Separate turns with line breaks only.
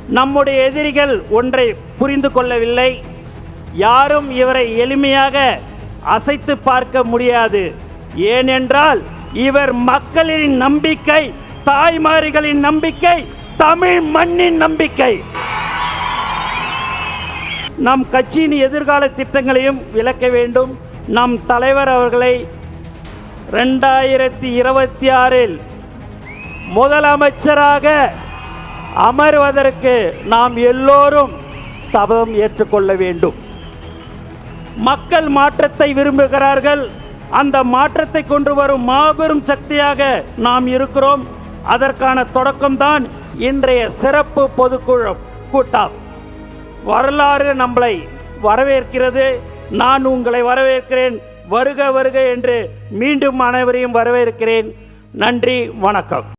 நம்முடைய எதிரிகள் ஒன்றை புரிந்து கொள்ளவில்லை. யாரும் இவரை எளிமையாக அசைத்து பார்க்க முடியாது. ஏனென்றால் இவர் மக்களின் நம்பிக்கை, தாய்மார்களின் நம்பிக்கை, தமிழ் மண்ணின் நம்பிக்கை. நம் கட்சியின் எதிர்கால திட்டங்களையும் விளக்க வேண்டும். நம் தலைவர் அவர்களை 2026 முதலமைச்சராக அமர்வதற்கு நாம் எல்லோரும் சபதம் ஏற்றுக்கொள்ள வேண்டும். மக்கள் மாற்றத்தை விரும்புகிறார்கள். அந்த மாற்றத்தை கொண்டு வரும் மாபெரும் சக்தியாக நாம் இருக்கிறோம். அதற்கான தொடக்கம்தான் இன்றைய சிறப்பு பொதுக்குழு கூட்டம். வரலாறு நம்மளை வரவேற்கிறது. நான் உங்களை வரவேற்கிறேன். வருக வருக என்று மீண்டும் அனைவரையும் வரவேற்கிறேன். நன்றி, வணக்கம்.